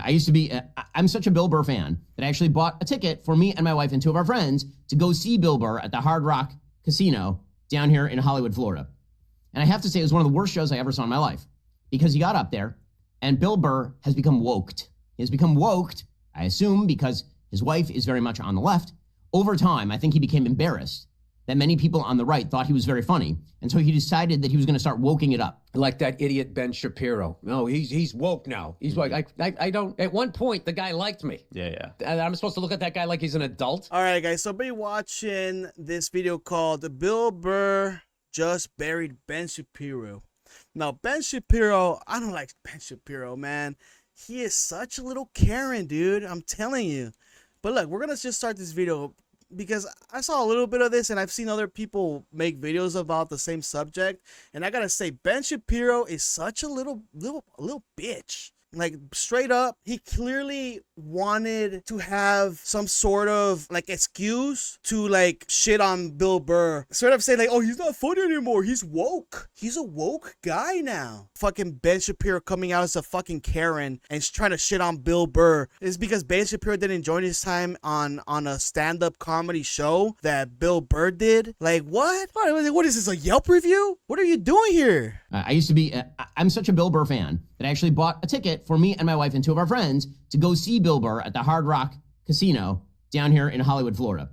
I used to be, I'm such a Bill Burr fan that I actually bought a ticket for me and my wife and two of our friends to go see Bill Burr at the Hard Rock Casino down here in Hollywood, Florida. And I have to say, it was one of the worst shows I ever saw in my life because he got up there and Bill Burr has become woked. He has become woked, I assume, because his wife is very much on the left. Over time, I think he became embarrassed that many people on the right thought he was very funny. And so he decided that he was going to start woking it up. Like that idiot Ben Shapiro. No, he's woke now. He's like, I don't, at one point, the guy liked me. Yeah. I'm supposed to look at that guy like he's an adult? All right, guys, so be watching this video called Bill Burr Just Buried Ben Shapiro. Now, Ben Shapiro, I don't like Ben Shapiro, man. He is such a little Karen, dude. I'm telling you. But look, we're going to just start this video because I saw a little bit of this and I've seen other people make videos about the same subject. And I got to say, Ben Shapiro is such a little bitch. Like, straight up, he clearly wanted to have some sort of, like, excuse to, like, shit on Bill Burr. Straight up saying, like, oh, he's not funny anymore. He's woke. He's a woke guy now. Fucking Ben Shapiro coming out as a fucking Karen and trying to shit on Bill Burr. It's because Ben Shapiro didn't enjoy his time on a stand-up comedy show that Bill Burr did. Like, what? What is this, a Yelp review? What are you doing here? I used to be, I'm such a Bill Burr fan that I actually bought a ticket for me and my wife and two of our friends to go see Bill Burr at the Hard Rock Casino down here in Hollywood, Florida.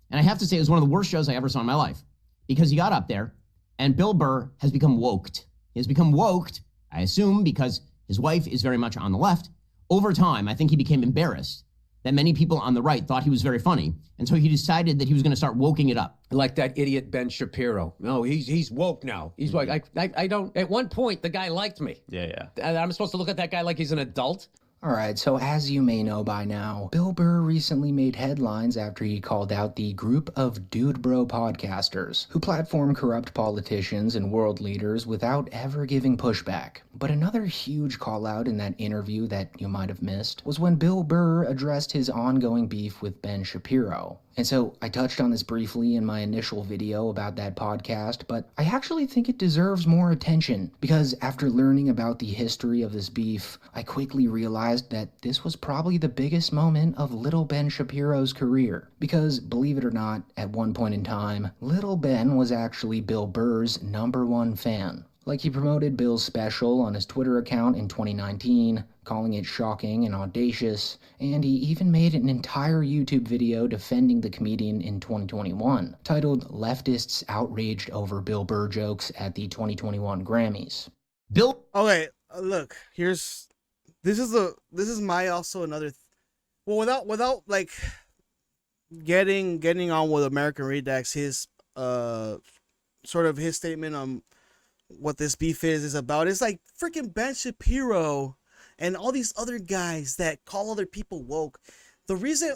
And I have to say, it was one of the worst shows I ever saw in my life because he got up there and Bill Burr has become woked. He has become woked, I assume, because his wife is very much on the left. Over time, I think he became embarrassed that many people on the right thought he was very funny. And so he decided that he was going to start woking it up. Like that idiot Ben Shapiro. No, he's woke now. He's like, I don't, at one point, the guy liked me. Yeah. I'm supposed to look at that guy like he's an adult? Alright, so as you may know by now, Bill Burr recently made headlines after he called out the group of dude bro podcasters who platform corrupt politicians and world leaders without ever giving pushback. But another huge call out in that interview that you might have missed was when Bill Burr addressed his ongoing beef with Ben Shapiro. And so I touched on this briefly in my initial video about that podcast, but I actually think it deserves more attention because after learning about the history of this beef, I quickly realized that this was probably the biggest moment of little Ben Shapiro's career. Because, believe it or not, at one point in time, little Ben was actually Bill Burr's #1 fan. Like, he promoted Bill's special on his Twitter account in 2019, calling it shocking and audacious, and he even made an entire YouTube video defending the comedian in 2021, titled Leftists Outraged Over Bill Burr Jokes at the 2021 Grammys. Okay, look, this is my also another, well, without like getting on with American Redact, his sort of his statement on what this beef is about. It's like freaking Ben Shapiro and all these other guys that call other people woke. The reason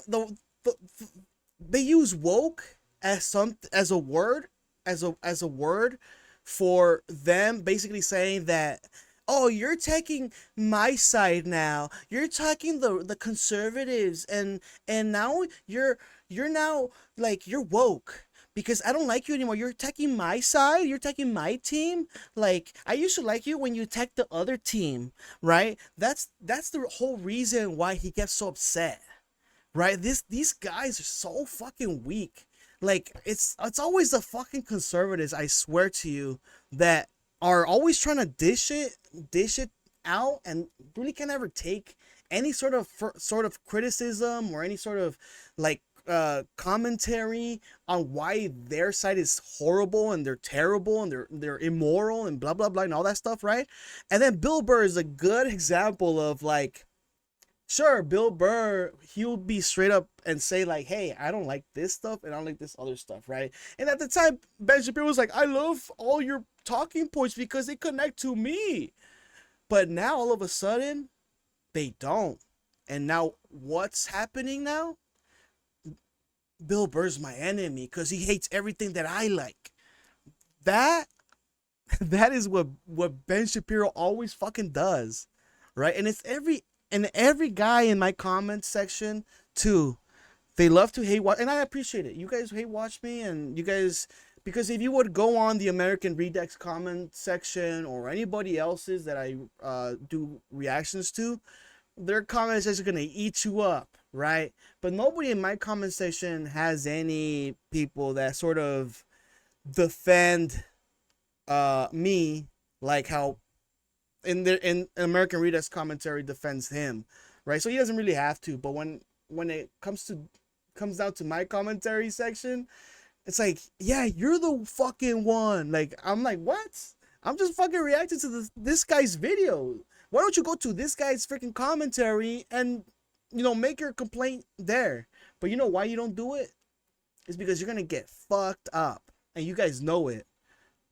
they use woke as a word for them basically saying that, oh, you're taking my side now. You're taking the conservatives and now you're now like you're woke. Because I don't like you anymore. You're attacking my side. You're attacking my team. Like, I used to like you when you attacked the other team, right? That's the whole reason why he gets so upset, right? These guys are so fucking weak. Like, it's always the fucking conservatives, I swear to you, that are always trying to dish it out and really can never take any sort of criticism or any sort of like commentary on why their side is horrible and they're terrible and they're immoral and blah blah blah and all that stuff, right? And then Bill Burr is a good example of like, sure, Bill Burr, he'll be straight up and say like, hey, I don't like this stuff and I don't like this other stuff, right? And at the time, Ben Shapiro was like, I love all your talking points because they connect to me. But now all of a sudden, they don't. And now what's happening now? Bill Burr's my enemy because he hates everything that I like. That is what Ben Shapiro always fucking does, right? And it's every guy in my comment section too. They love to hate watch, and I appreciate it. You guys hate watch me, and you guys, because if you would go on the American Redact comment section or anybody else's that I do reactions to, their comment section is gonna eat you up, right? But nobody in my comment section has any people that sort of defend me like how in American Redact commentary defends him, right? So he doesn't really have to. But when it comes down to my commentary section, it's like, yeah, you're the fucking one. Like, I'm like, what? I'm just fucking reacting to this guy's video. Why don't you go to this guy's freaking commentary and, make your complaint there? But you know why you don't do it? It's because you're going to get fucked up. And you guys know it.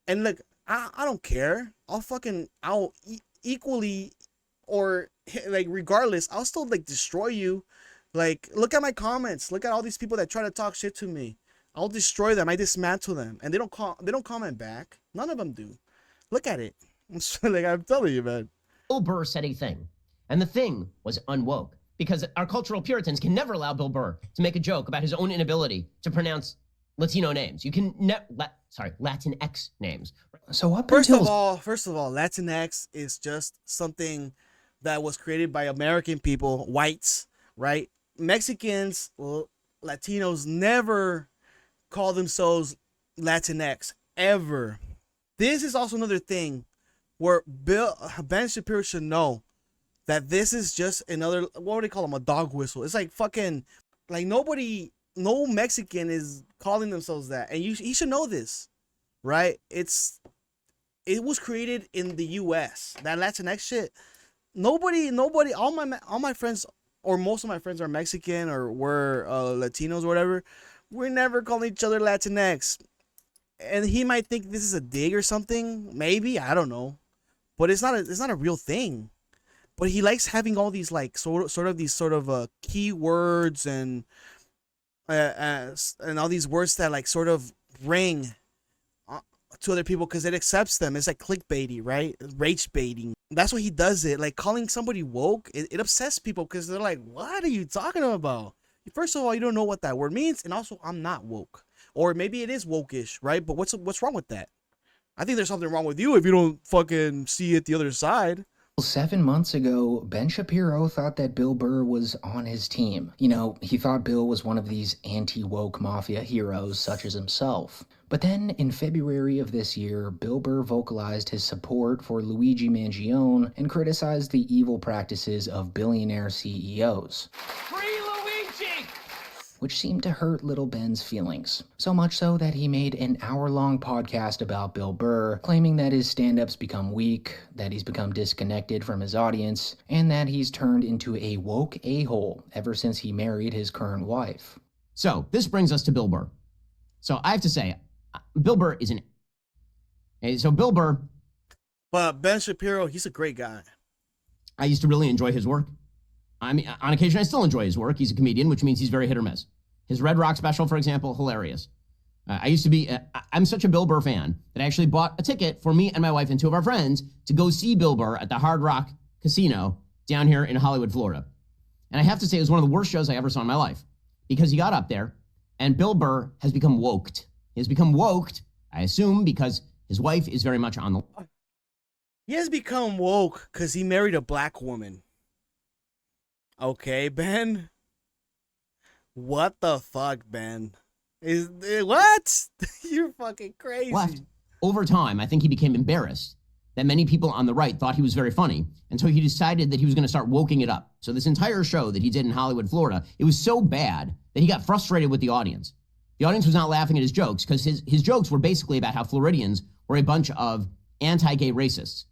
And look, I don't care. I'll equally, or like regardless, I'll still like destroy you. Like, look at my comments. Look at all these people that try to talk shit to me. I'll destroy them. I dismantle them, and they don't comment back. None of them do. Look at it. Like, I'm telling you, man. Bill Burr said a thing, and the thing was unwoke, because our cultural Puritans can never allow Bill Burr to make a joke about his own inability to pronounce Latino names. You can Latinx names. So up First until of all, Latinx is just something that was created by American people, whites, right? Mexicans, Latinos never call themselves Latinx ever. This is also another thing where Ben Shapiro should know that this is just another, what would they call them, a dog whistle. It's like fucking, like no Mexican is calling themselves that, and he should know this, right? It was created in the U.S. That Latinx shit. Nobody. All my friends, or most of my friends, are Mexican or were Latinos or whatever. We're never calling each other Latinx, and he might think this is a dig or something. Maybe, I don't know, but it's not a real thing. But he likes having all these like sort of keywords and all these words that like sort of ring to other people because it accepts them. It's like clickbaity, right? Rage baiting. That's why he does it. Like calling somebody woke, it upsets people because they're like, what are you talking about? First of all, you don't know what that word means, and also I'm not woke. Or maybe it is woke-ish, right? But what's wrong with that? I think there's something wrong with you if you don't fucking see it the other side. 7 months ago, Ben Shapiro thought that Bill Burr was on his team. He thought Bill was one of these anti-woke mafia heroes such as himself. But then, in February of this year, Bill Burr vocalized his support for Luigi Mangione and criticized the evil practices of billionaire CEOs. Free Luigi! Which seemed to hurt little Ben's feelings. So much so that he made an hour-long podcast about Bill Burr, claiming that his stand-up's become weak, that he's become disconnected from his audience, and that he's turned into a woke a-hole ever since he married his current wife. So this brings us to Bill Burr. So I have to say, Bill Burr is Bill Burr. But Ben Shapiro, he's a great guy. I used to really enjoy his work. I mean, on occasion, I still enjoy his work. He's a comedian, which means he's very hit or miss. His Red Rock special, for example, hilarious. I'm such a Bill Burr fan that I actually bought a ticket for me and my wife and two of our friends to go see Bill Burr at the Hard Rock Casino down here in Hollywood, Florida. And I have to say, it was one of the worst shows I ever saw in my life because he got up there and Bill Burr has become woked. He has become woked, I assume, because his wife is very much on the... He has become woke because he married a black woman. Okay, Ben? What the fuck, Ben? What? You're fucking crazy. Left. Over time, I think he became embarrassed that many people on the right thought he was very funny, and so he decided that he was going to start woking it up. So this entire show that he did in Hollywood, Florida, it was so bad that he got frustrated with the audience. The audience was not laughing at his jokes because his jokes were basically about how Floridians were a bunch of anti-gay racists.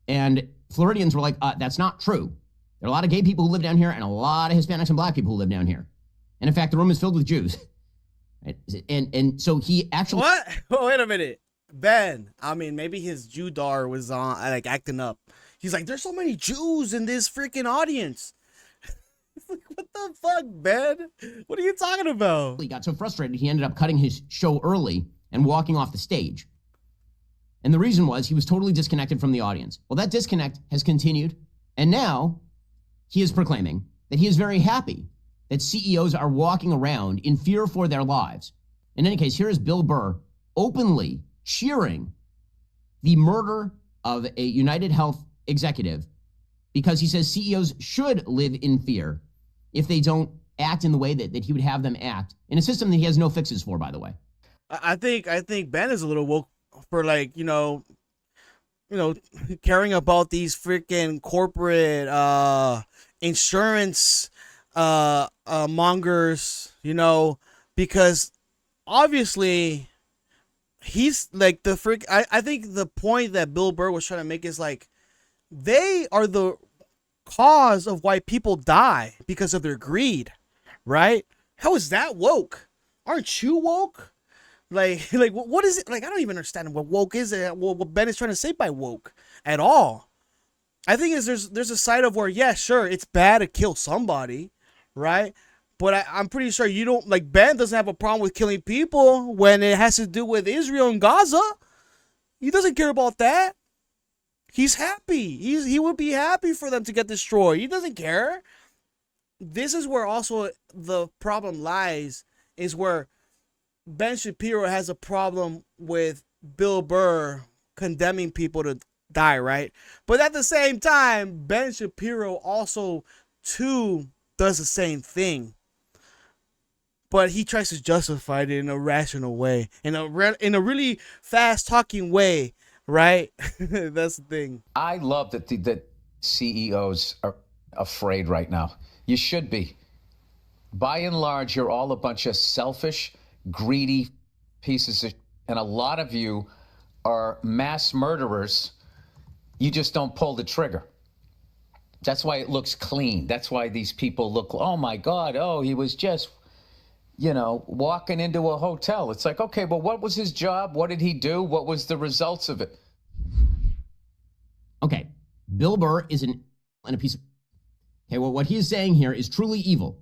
And Floridians were like, that's not true. There are a lot of gay people who live down here and a lot of Hispanics and black people who live down here. And in fact, the room is filled with Jews. And so he actually... What? Oh, wait a minute. Ben, I mean, maybe his Judar was on, like, acting up. He's like, there's so many Jews in this freaking audience. Like, what the fuck, Ben? What are you talking about? He got so frustrated, he ended up cutting his show early and walking off the stage. And the reason was he was totally disconnected from the audience. Well, that disconnect has continued. And now he is proclaiming that he is very happy that CEOs are walking around in fear for their lives. In any case, here is Bill Burr openly cheering the murder of a United Health executive because he says CEOs should live in fear if they don't act in the way that he would have them act in a system that he has no fixes for, by the way. I think Ben is a little woke for, like, caring about these freaking corporate insurance mongers, because obviously he's like the freak. I think the point that Bill Burr was trying to make is like, they are the cause of why people die because of their greed, right? How is that woke? Aren't you woke? Like what is it? Like, I don't even understand what woke is. What Ben is trying to say by woke at all. I think there's a side of where, yeah, sure, it's bad to kill somebody, right? But I'm pretty sure you don't, like, Ben doesn't have a problem with killing people when it has to do with Israel and Gaza. He doesn't care about that. He's happy. He would be happy for them to get destroyed. He doesn't care. This is where also the problem lies, is where Ben Shapiro has a problem with Bill Burr condemning people to die, right? But at the same time, Ben Shapiro also too does the same thing. But he tries to justify it in a rational way, in a really fast talking way, right? That's the thing. I love that CEOs are afraid right now. You should be. By and large, you're all a bunch of selfish, greedy pieces of, and a lot of you are mass murderers. You just don't pull the trigger. That's why it looks clean. That's why these people look, oh my God, oh, he was just, walking into a hotel. It's like, okay, but what was his job? What did he do? What was the results of it? Okay, Bill Burr is a piece of... Okay, well, what he is saying here is truly evil.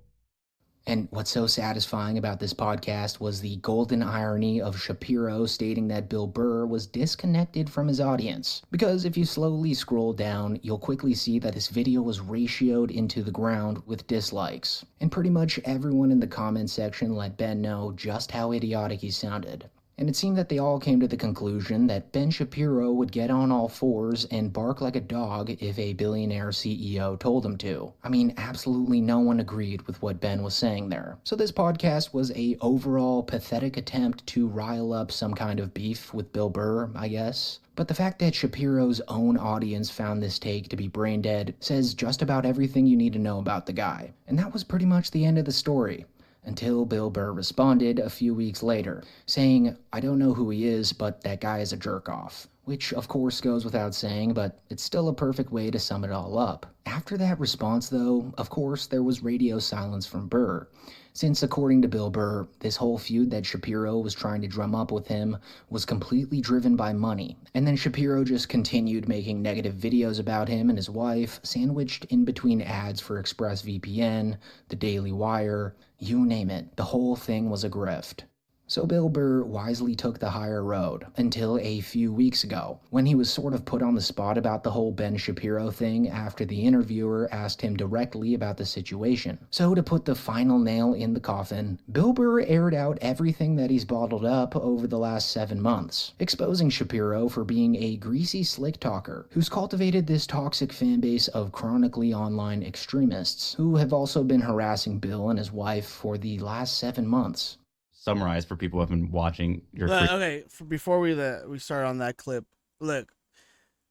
And what's so satisfying about this podcast was the golden irony of Shapiro stating that Bill Burr was disconnected from his audience. Because if you slowly scroll down, you'll quickly see that this video was ratioed into the ground with dislikes. And pretty much everyone in the comment section let Ben know just how idiotic he sounded. And it seemed that they all came to the conclusion that Ben Shapiro would get on all fours and bark like a dog if a billionaire CEO told him to. I mean, absolutely no one agreed with what Ben was saying there. So this podcast was a overall pathetic attempt to rile up some kind of beef with Bill Burr, I guess. But the fact that Shapiro's own audience found this take to be brain dead says just about everything you need to know about the guy. And that was pretty much the end of the story. Until Bill Burr responded a few weeks later, saying, I don't know who he is, but that guy is a jerk-off. Which, of course, goes without saying, but it's still a perfect way to sum it all up. After that response, though, of course, there was radio silence from Burr. Since, according to Bill Burr, this whole feud that Shapiro was trying to drum up with him was completely driven by money. And then Shapiro just continued making negative videos about him and his wife, sandwiched in between ads for ExpressVPN, the Daily Wire, you name it. The whole thing was a grift. So Bill Burr wisely took the higher road, until a few weeks ago, when he was sort of put on the spot about the whole Ben Shapiro thing after the interviewer asked him directly about the situation. So to put the final nail in the coffin, Bill Burr aired out everything that he's bottled up over the last 7 months, exposing Shapiro for being a greasy slick talker, who's cultivated this toxic fanbase of chronically online extremists, who have also been harassing Bill and his wife for the last 7 months. Summarize for people who have been watching your Okay, before we start on that clip, look,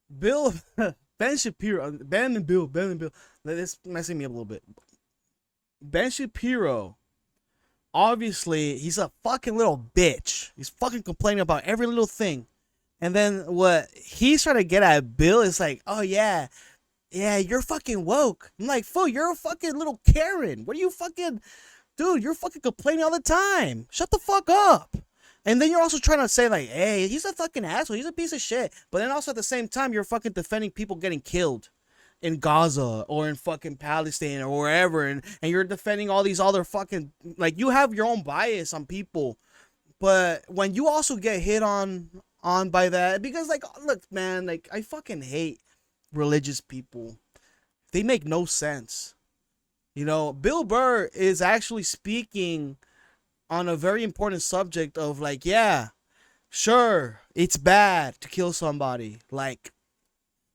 Ben Shapiro, Ben and Bill, this messing me up a little bit. Ben Shapiro, obviously, he's a fucking little bitch. He's fucking complaining about every little thing. And then what he's trying to get at Bill is like, oh yeah, you're fucking woke. I'm like, fool, you're a fucking little Karen. What are you fucking... Dude, you're fucking complaining all the time. Shut the fuck up. And then you're also trying to say, like, hey, he's a fucking asshole. He's a piece of shit. But then also at the same time, you're fucking defending people getting killed in Gaza or in fucking Palestine or wherever. And you're defending all these other fucking... Like, you have your own bias on people. But when you also get hit on by that... Because, like, look, man, like, I fucking hate religious people. They make no sense. Bill Burr is actually speaking on a very important subject of like, yeah, sure, it's bad to kill somebody like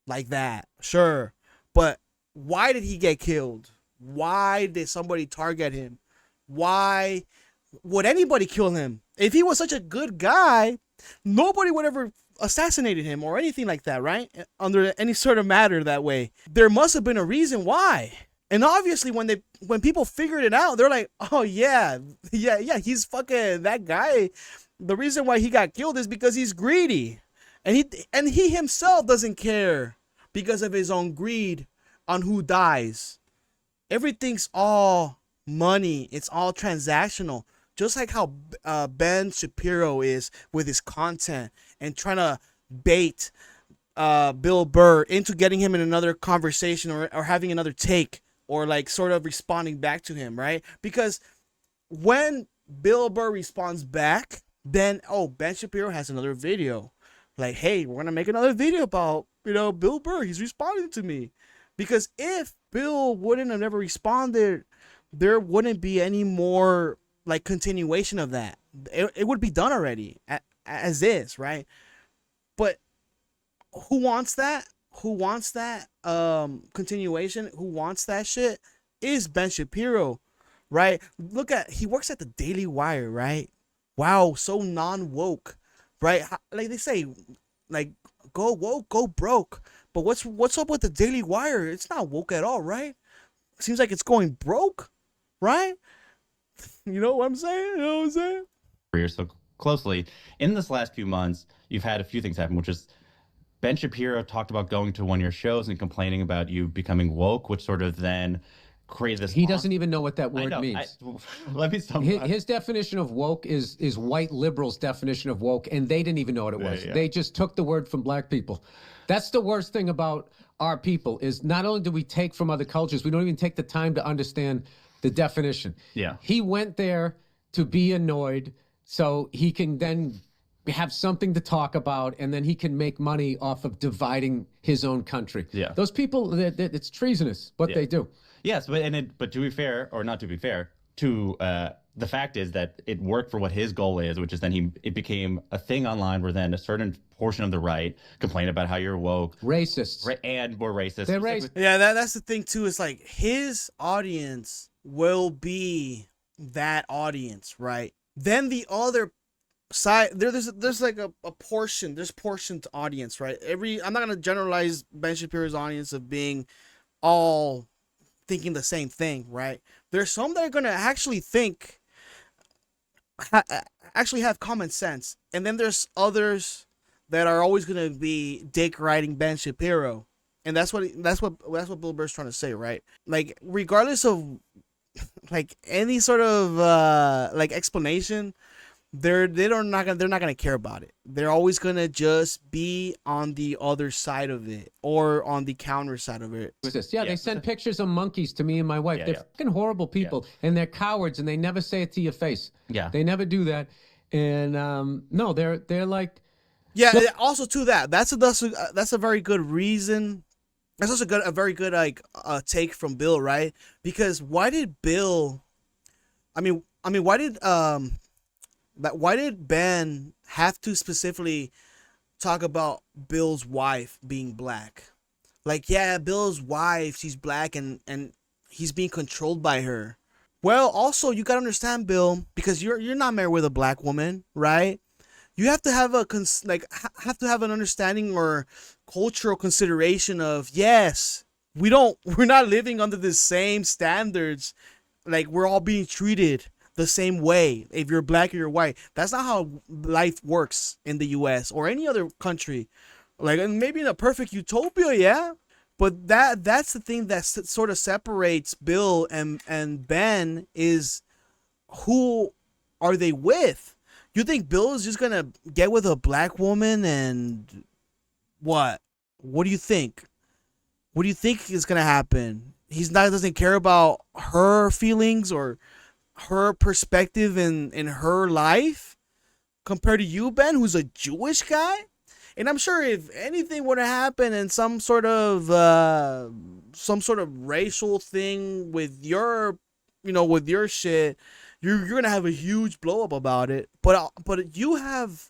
that, sure. But why did he get killed? Why did somebody target him? Why would anybody kill him? If he was such a good guy, nobody would ever assassinated him or anything like that, right? Under any sort of matter that way. There must have been a reason why. And obviously when people figured it out, they're like, oh yeah, he's fucking that guy. The reason why he got killed is because he's greedy. And he himself doesn't care because of his own greed on who dies. Everything's all money. It's all transactional. Just like how Ben Shapiro is with his content and trying to bait Bill Burr into getting him in another conversation or having another take or like sort of responding back to him, right? Because when Bill Burr responds back, then, Ben Shapiro has another video. Like, hey, we're going to make another video about, Bill Burr. He's responding to me. Because if Bill wouldn't have never responded, there wouldn't be any more like continuation of that. It would be done already as is, right? But who wants that? Who wants that continuation? Who wants that shit? Is Ben Shapiro, right? He works at the Daily Wire, right? Wow, so non-woke, right? Like they say, like, go woke, go broke. But what's up with the Daily Wire? It's not woke at all, right? Seems like it's going broke, right? You know what I'm saying? Career so closely. In this last few months, you've had a few things happen, which is Ben Shapiro talked about going to one of your shows and complaining about you becoming woke, which sort of then created this. He doesn't even know what that word means. Let me sum His definition of woke is white liberals' definition of woke, and they didn't even know what it was. Yeah. They just took the word from black people. That's the worst thing about our people is not only do we take from other cultures, we don't even take the time to understand the definition. Yeah. He went there to be annoyed so he can then have something to talk about, and then he can make money off of dividing his own country. Yeah. Those people, it's treasonous what they do. Yes, but to be fair, or not to be fair, to the fact is that it worked for what his goal is, which is then it became a thing online where then a certain portion of the right complain about how you're woke, Racists. and more racist. They're racist. Yeah, that's the thing too. It's like his audience will be that audience, right? Then the other side, there's like a portion, there's portioned audience, right? I'm not gonna generalize Ben Shapiro's audience of being all thinking the same thing, right? There's some that are gonna actually think, actually have common sense, and then there's others that are always gonna be dick riding Ben Shapiro, and that's what Bill Burr's trying to say, right? Like regardless of like any sort of like explanation, they're not gonna care about it. They're always gonna just be on the other side of it or on the counter side of it. Yeah, they send pictures of monkeys to me and my wife. Yeah, They're fucking horrible people, and they're cowards, and they never say it to your face. Yeah. They never do that. And no, they're like, Yeah. Also, to that's a very good reason. That's also a very good like take from Bill, right? Because why did Bill? I mean, why did Ben have to specifically talk about Bill's wife being black? Like, yeah, Bill's wife, she's black and he's being controlled by her. Well, also you gotta understand, Bill, because you're not married with a black woman, right? You have to have have an understanding or cultural consideration of, yes, we're not living under the same standards. Like, we're all being treated the same way if you're black or you're white. That's not how life works in the US or any other country. Like, and maybe in a perfect utopia, yeah, but that's the thing that sort of separates Bill and Ben is who are they with? You think Bill is just gonna get with a black woman and what? What do you think? What do you think is gonna happen? Doesn't care about her feelings or her perspective in her life compared to you, Ben, who's a Jewish guy. And I'm sure if anything were to happen and some sort of racial thing with your shit, you're gonna have a huge blow up about it. But you have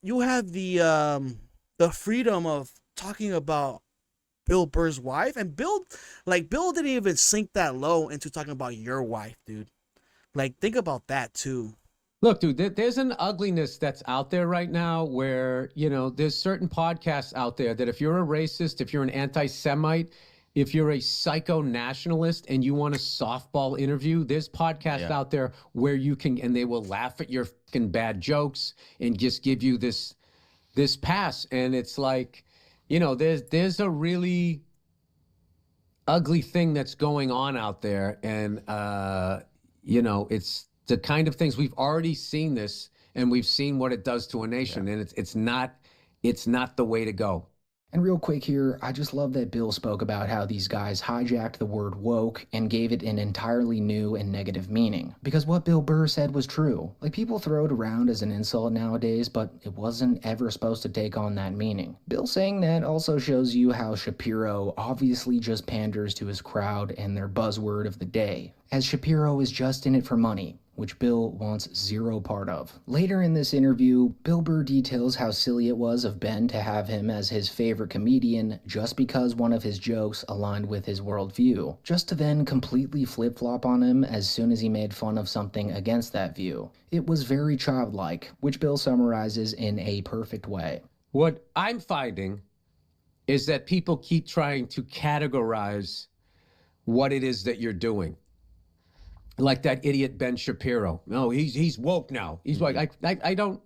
the freedom of talking about Bill Burr's wife, and Bill didn't even sink that low into talking about your wife, dude. Like, think about that too. Look, dude, there's an ugliness that's out there right now where, you know, there's certain podcasts out there that if you're a racist, if you're an anti-Semite, if you're a psycho-nationalist and you want a softball interview, there's podcasts out there where you can, and they will laugh at your fucking bad jokes and just give you this pass. And it's like, you know, there's a really ugly thing that's going on out there. And, you know, it's the kind of things we've already seen this, and we've seen what it does to a nation. And it's not the way to go. And real quick here, I just love that Bill spoke about how these guys hijacked the word woke and gave it an entirely new and negative meaning. Because what Bill Burr said was true. Like, people throw it around as an insult nowadays, but it wasn't ever supposed to take on that meaning. Bill saying that also shows you how Shapiro obviously just panders to his crowd and their buzzword of the day, as Shapiro is just in it for money, which Bill wants zero part of. Later in this interview, Bill Burr details how silly it was of Ben to have him as his favorite comedian just because one of his jokes aligned with his worldview, just to then completely flip-flop on him as soon as he made fun of something against that view. It was very childlike, which Bill summarizes in a perfect way. What I'm finding is that people keep trying to categorize what it is that you're doing. Like that idiot Ben Shapiro. No, he's woke now. He's like, I don't.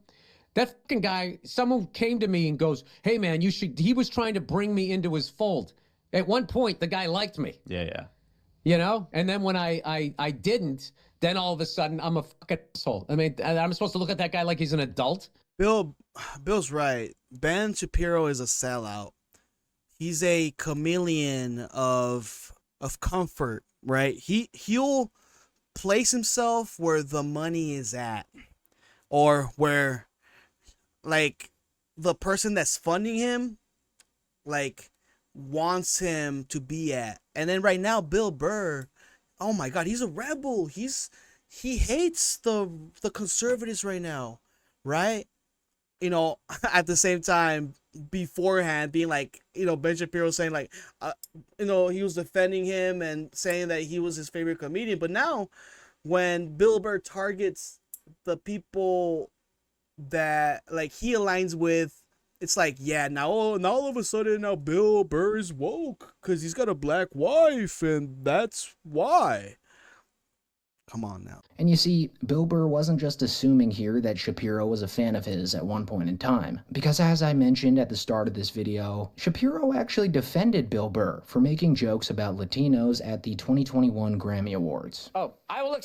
That fucking guy. Someone came to me and goes, "Hey man, you should." He was trying to bring me into his fold. At one point, the guy liked me. Yeah. You know, and then when I didn't, then all of a sudden I'm a fucking asshole. I mean, I'm supposed to look at that guy like he's an adult. Bill's right. Ben Shapiro is a sellout. He's a chameleon of comfort, right? He'll place himself where the money is at, or where, like, the person that's funding him, like, wants him to be at. And then right now, Bill Burr, oh my God, he's a rebel. He hates the conservatives right now, right? You know, at the same time, beforehand, being like, you know, Ben Shapiro saying like, you know, he was defending him and saying that he was his favorite comedian. But now, when Bill Burr targets the people that, like, he aligns with, it's like, yeah, now all of a sudden now Bill Burr is woke because he's got a black wife, and that's why. Come on now. And you see, Bill Burr wasn't just assuming here that Shapiro was a fan of his at one point in time, because as I mentioned at the start of this video, Shapiro actually defended Bill Burr for making jokes about Latinos at the 2021 Grammy Awards. I will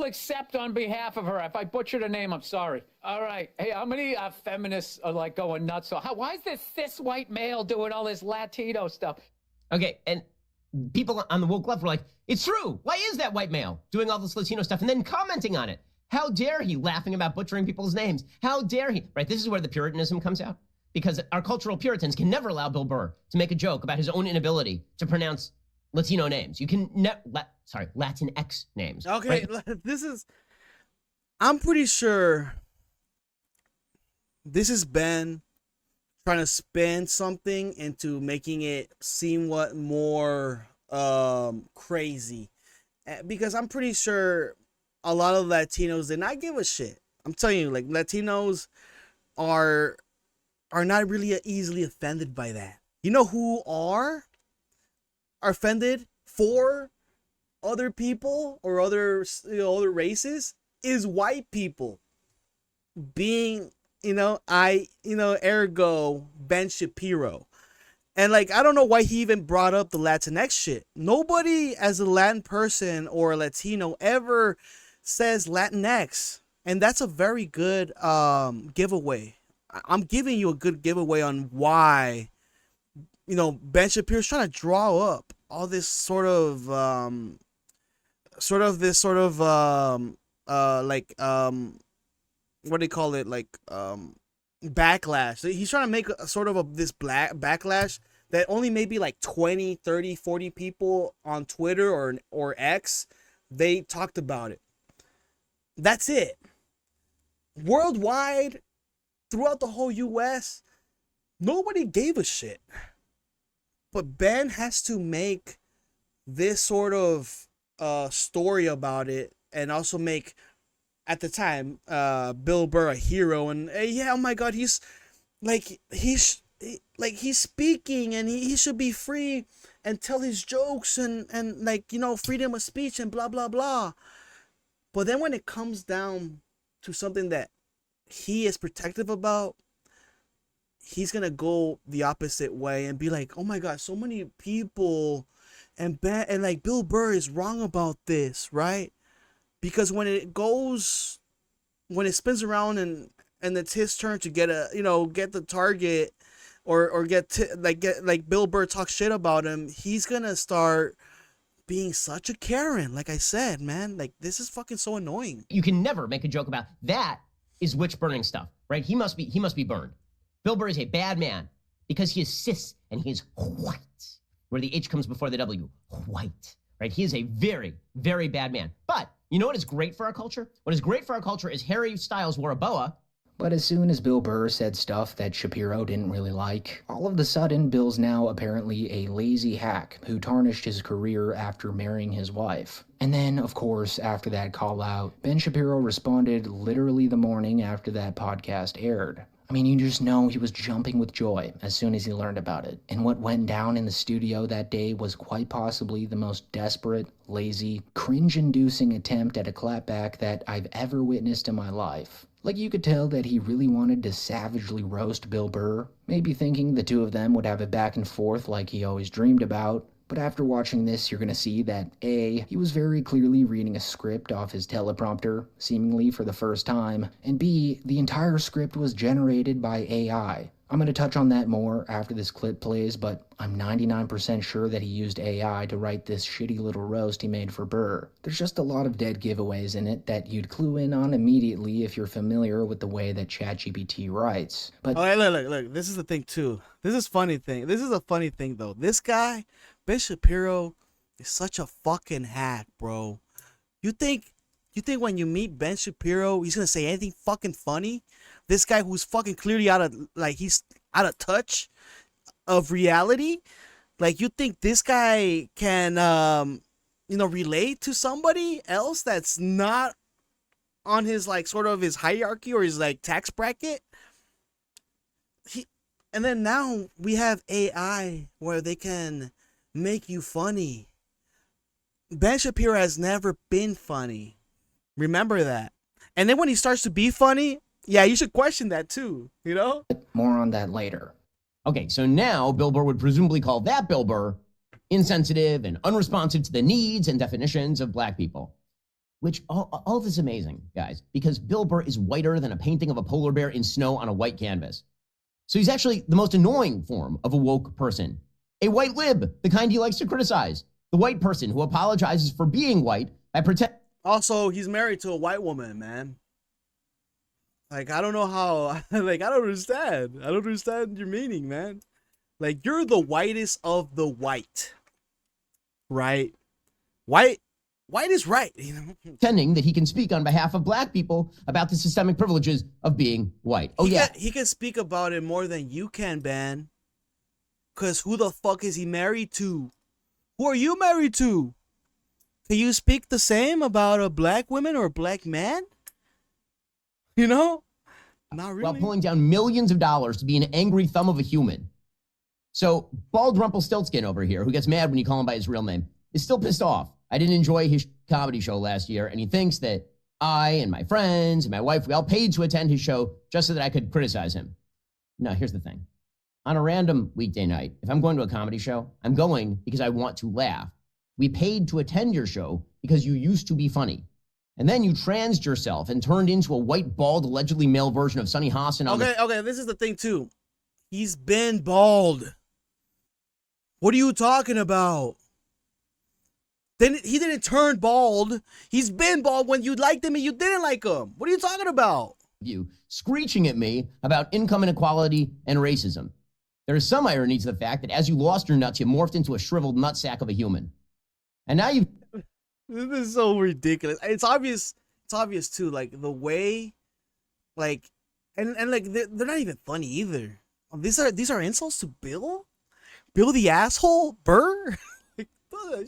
accept on behalf of her. If I butchered her name, I'm sorry. All right. Hey, how many feminists are like going nuts? So why is this cis white male doing all this Latino stuff? Okay, and people on the woke left were like, it's true. Why is that white male doing all this Latino stuff? And then commenting on it. How dare he, laughing about butchering people's names? How dare he? Right, this is where the Puritanism comes out. Because our cultural Puritans can never allow Bill Burr to make a joke about his own inability to pronounce Latino names. You can Latinx names. Okay, right? I'm pretty sure this is Ben trying to spin something into making it seem more crazy, because I'm pretty sure a lot of Latinos did not give a shit. I'm telling you, like, Latinos are not really easily offended by that. You know who are offended for other people or other races is white people being, ergo Ben Shapiro. And, like, I don't know why he even brought up the Latinx shit. Nobody as a Latin person or a Latino ever says Latinx. And that's a very good giveaway. I'm giving you a good giveaway on why, Ben Shapiro's trying to draw up all this sort of what do you call it? Like, backlash. He's trying to make a sort of this black backlash that only maybe like 20, 30, 40 people on Twitter or X, they talked about it. That's it. Worldwide, throughout the whole US, nobody gave a shit. but Ben has to make this sort of story about it, and also make, at the time, Bill Burr a hero. And yeah, oh my God, he's speaking, and he should be free and tell his jokes, and like, you know, freedom of speech and blah blah blah. But then when it comes down to something that he is protective about, he's gonna go the opposite way and be like, oh my God, so many people and like Bill Burr is wrong about this, right? Because when it spins around and it's his turn to get the target, or get Bill Burr talks shit about him, he's gonna start being such a Karen. Like I said, man, like, this is fucking so annoying. You can never make a joke about that. Is witch burning stuff, right? He must be burned. Bill Burr is a bad man because he is cis and he is white, where the H comes before the W. White, right? He is a very, very bad man. But you know what is great for our culture? What is great for our culture is Harry Styles wore a boa. But as soon as Bill Burr said stuff that Shapiro didn't really like, all of a sudden Bill's now apparently a lazy hack who tarnished his career after marrying his wife. And then, of course, after that call out, Ben Shapiro responded literally the morning after that podcast aired. I mean, you just know he was jumping with joy as soon as he learned about it. And what went down in the studio that day was quite possibly the most desperate, lazy, cringe-inducing attempt at a clapback that I've ever witnessed in my life. Like, you could tell that he really wanted to savagely roast Bill Burr, maybe thinking the two of them would have it back and forth like he always dreamed about. But after watching this, you're gonna see that A, he was very clearly reading a script off his teleprompter, seemingly for the first time, and B, the entire script was generated by AI. I'm gonna touch on that more after this clip plays, but I'm 99% sure that he used AI to write this shitty little roast he made for Burr. There's just a lot of dead giveaways in it that you'd clue in on immediately if you're familiar with the way that ChatGPT writes. But oh, look, this is the thing too. This is a funny thing though. This guy, Ben Shapiro, is such a fucking hack, bro. You think when you meet Ben Shapiro, he's gonna say anything fucking funny? This guy who's fucking clearly he's out of touch of reality. Like, you think this guy can, relate to somebody else that's not on his, like, sort of his hierarchy or his, like, tax bracket? And then now we have AI where they can make you funny. Ben Shapiro has never been funny. Remember that. And then when he starts to be funny, yeah, you should question that too, you know? more on that later. Okay, so now Bill Burr would presumably call that Bill Burr insensitive and unresponsive to the needs and definitions of black people. Which, all of this is amazing, guys, because Bill Burr is whiter than a painting of a polar bear in snow on a white canvas. So he's actually the most annoying form of a woke person. A white lib, the kind he likes to criticize. The white person who apologizes for being white by pretending. Also, he's married to a white woman, man. Like, I don't know how, like, I don't understand your meaning, man. Like, you're the whitest of the white, right? White is right, you know? Pretending that he can speak on behalf of black people about the systemic privileges of being white. Oh, He can speak about it more than you can, Ben. Because who the fuck is he married to? Who are you married to? Can you speak the same about a black woman or a black man? You know? Not really. While pulling down millions of dollars to be an angry thumb of a human. So, bald Rumpelstiltskin over here, who gets mad when you call him by his real name, is still pissed off. I didn't enjoy his comedy show last year, and he thinks that I and my friends and my wife, we all paid to attend his show just so that I could criticize him. No, here's the thing. On a random weekday night, if I'm going to a comedy show, I'm going because I want to laugh. We paid to attend your show because you used to be funny. And then you transed yourself and turned into a white, bald, allegedly male version of Sonny Hassan on Okay, this is the thing, too. He's been bald. What are you talking about? Then he didn't turn bald. He's been bald when you liked him and you didn't like him. What are you talking about? You screeching at me about income inequality and racism. There is some irony to the fact that as you lost your nuts, you morphed into a shriveled nutsack of a human. And now you... This is so ridiculous. It's obvious too, like the way, like, and like they're not even funny either. These are insults to Bill. Bill the asshole? Burr? Like,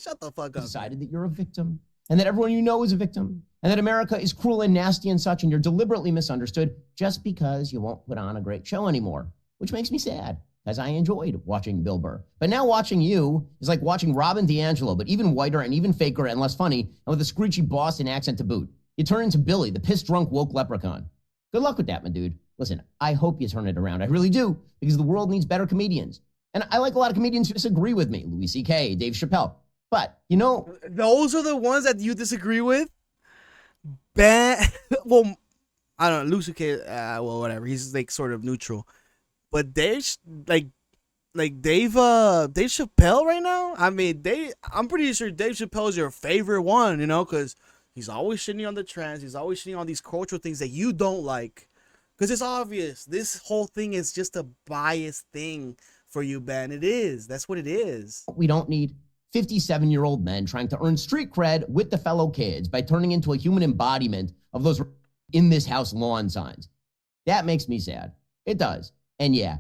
shut the fuck up. Decided that you're a victim and that everyone you know is a victim and that America is cruel and nasty and such, and you're deliberately misunderstood just because you won't put on a great show anymore, which makes me sad because I enjoyed watching Bill Burr. But now watching you is like watching Robin DiAngelo, but even whiter and even faker and less funny and with a screechy Boston accent to boot. You turn into Billy, the piss-drunk woke leprechaun. Good luck with that, my dude. Listen, I hope you turn it around. I really do, because the world needs better comedians. And I like a lot of comedians who disagree with me. Louis C.K., Dave Chappelle. But, you know... Those are the ones that you disagree with? Well, I don't know. Louis C.K., well, whatever. He's, like, sort of neutral. But Dave, like Dave Chappelle right now? I mean, I'm pretty sure Dave Chappelle is your favorite one, you know, because he's always shitting on the trans. He's always shitting on these cultural things that you don't like. Because it's obvious. This whole thing is just a biased thing for you, Ben. It is. That's what it is. We don't need 57-year-old men trying to earn street cred with the fellow kids by turning into a human embodiment of those in this house lawn signs. That makes me sad. It does. And yeah,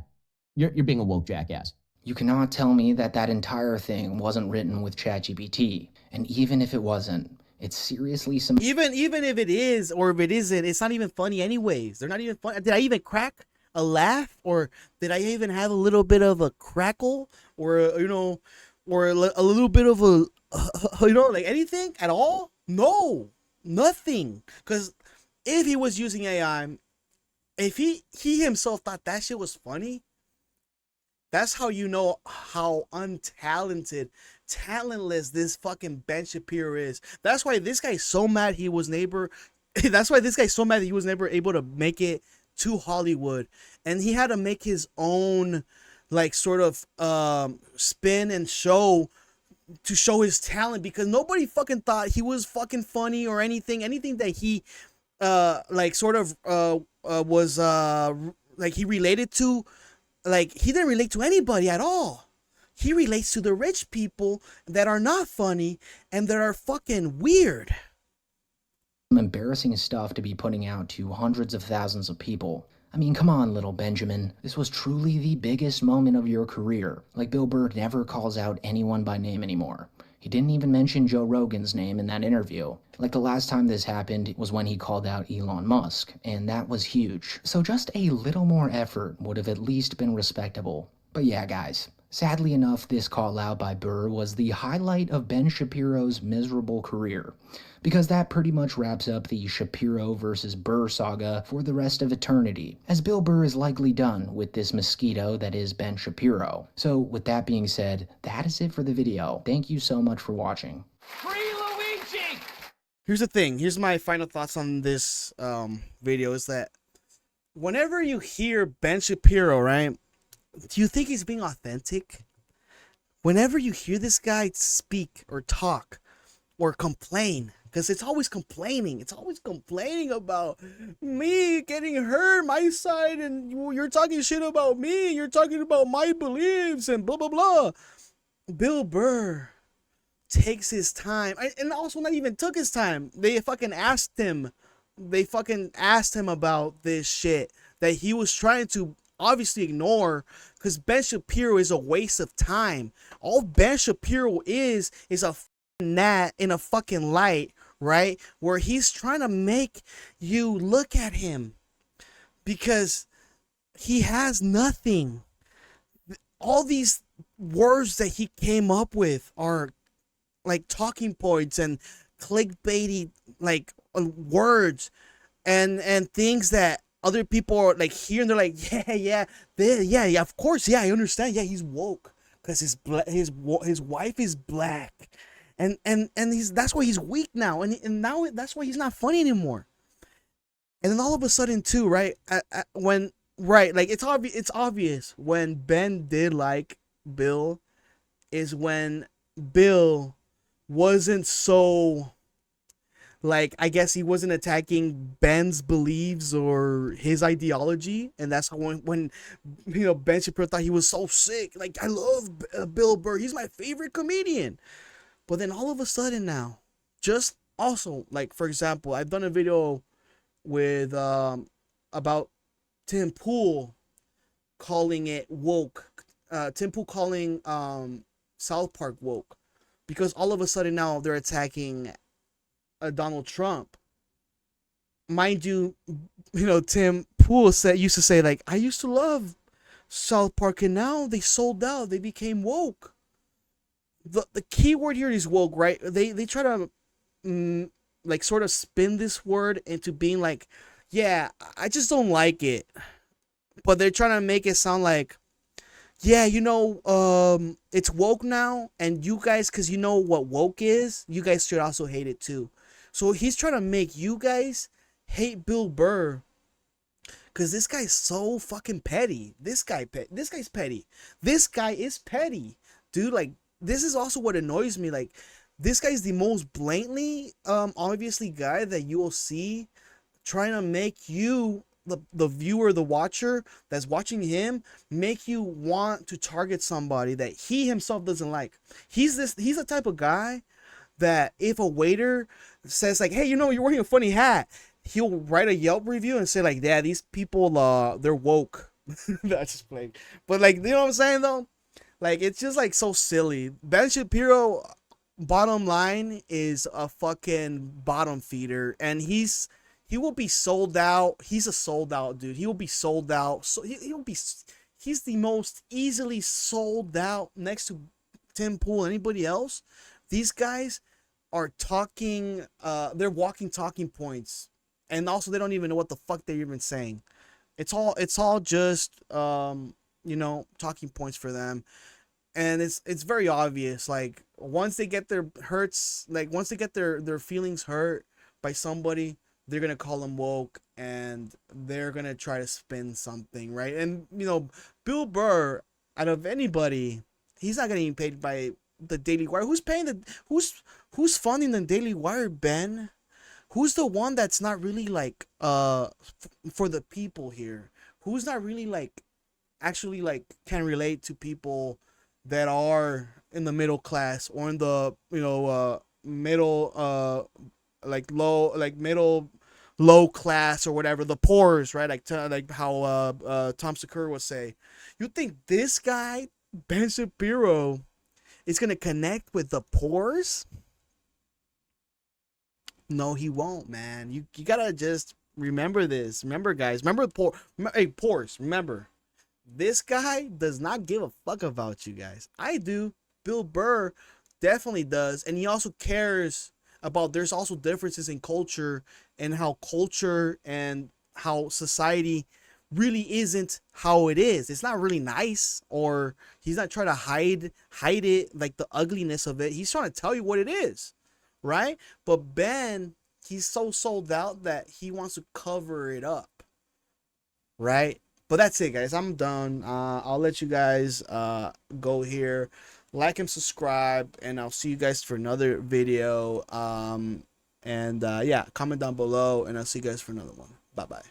you're being a woke jackass. You cannot tell me that that entire thing wasn't written with ChatGPT. And even if it wasn't, it's seriously some... Even if it is, or if it isn't, it's not even funny anyways. They're not even funny. Did I even crack a laugh? Or did I even have a little bit of a crackle? Or, you know, or a little bit of a, you know, like anything at all? No, nothing. Because if he was using AI, if he himself thought that shit was funny, that's how you know how talentless this fucking Ben Shapiro is. That's why this guy's so mad he was never able to make it to Hollywood. And he had to make his own, like, sort of spin and show to show his talent, because nobody fucking thought he was fucking funny or anything that he like sort of was like he related to. Like, he didn't relate to anybody at all. He relates to the rich people that are not funny and that are fucking weird. Some embarrassing stuff to be putting out to hundreds of thousands of people. I mean, come on, little Benjamin. This was truly the biggest moment of your career. Like, Bill Burr never calls out anyone by name anymore. He didn't even mention Joe Rogan's name in that interview. Like, the last time this happened was when he called out Elon Musk, and that was huge. So just a little more effort would have at least been respectable. But yeah, guys, sadly enough, this call out by Burr was the highlight of Ben Shapiro's miserable career, because that pretty much wraps up the Shapiro versus Burr saga for the rest of eternity, as Bill Burr is likely done with this mosquito that is Ben Shapiro. So with that being said, that is it for the video. Thank you so much for watching. Free Luigi! Here's the thing. Here's my final thoughts on this video, is that whenever you hear Ben Shapiro, right, do you think he's being authentic? Whenever you hear this guy speak or talk or complain, because it's always complaining. It's always complaining about me getting hurt, my side, and you're talking shit about me. You're talking about my beliefs and blah, blah, blah. Bill Burr takes his time, and also not even took his time. They fucking asked him about this shit that he was trying to obviously ignore, because Ben Shapiro is a waste of time. All Ben Shapiro is a gnat in a fucking light, right? Where he's trying to make you look at him because he has nothing. All these words that he came up with are like talking points and clickbaity like words and things that other people are like hearing. They're like, yeah, of course, yeah, I understand. Yeah, he's woke because his wife is black. And that's why he's weak now, and now that's why he's not funny anymore. And then all of a sudden, too, right? It's obvious when Ben did like Bill, is when Bill wasn't so, like, I guess he wasn't attacking Ben's beliefs or his ideology, and that's how when you know, Ben Shapiro thought he was so sick. Like, I love Bill Burr, he's my favorite comedian. But then all of a sudden now, just also, like, for example, I've done a video with about Tim Pool calling it woke, Tim Pool calling South Park woke, because all of a sudden now they're attacking Donald Trump. Mind you, Tim Pool used to say, like, I used to love South Park, and now they sold out. They became woke. The key word here is woke, right? They try to like sort of spin this word into being like, yeah, I just don't like it, but they're trying to make it sound like, yeah, it's woke now, and you guys, because you know what woke is, you guys should also hate it too. So he's trying to make you guys hate Bill Burr, because this guy's so fucking petty. This guy's petty. This guy is petty, dude. Like, this is also what annoys me. Like, this guy's the most blatantly, obviously guy that you will see trying to make you, the viewer, the watcher that's watching him, make you want to target somebody that he himself doesn't like. He's the type of guy that if a waiter says like, hey, you're wearing a funny hat, he'll write a Yelp review and say like, yeah, these people, they're woke. That's just playing. But like, you know what I'm saying though? Like, it's just like so silly. Ben Shapiro, bottom line, is a fucking bottom feeder, and he will be sold out. He's a sold out dude. He will be sold out. So he's the most easily sold out next to Tim Pool, anybody else. These guys are talking, they're walking talking points, and also they don't even know what the fuck they're even saying. It's all just talking points for them. And it's very obvious. Like, once they get their hurts, like once they get their feelings hurt by somebody, they're gonna call them woke, and they're gonna try to spin something, right? And Bill Burr, out of anybody, he's not getting paid by the Daily Wire. Who's paying who's funding the Daily Wire, Ben? Who's the one that's not really like for the people here? Who's not really like actually like can relate to people that are in the middle class, or in the middle like low class, or whatever, the poor's, right? Like how Tom Segura would say. You think this guy Ben Shapiro is gonna connect with the poor's? No, he won't, man. You gotta just remember this. Remember, guys. Remember the poor. Hey, poor's. Remember, this guy does not give a fuck about you guys. I do. Bill Burr definitely does, and he also cares about. There's also differences in culture, and how culture and how society really isn't how it is. It's not really nice, or he's not trying to hide it, like the ugliness of it. He's trying to tell you what it is, right? But Ben, he's so sold out that he wants to cover it up, right? But that's it, guys. I'm done. I'll let you guys go here. Like and subscribe, and I'll see you guys for another video. Yeah, comment down below, and I'll see you guys for another one. Bye-bye.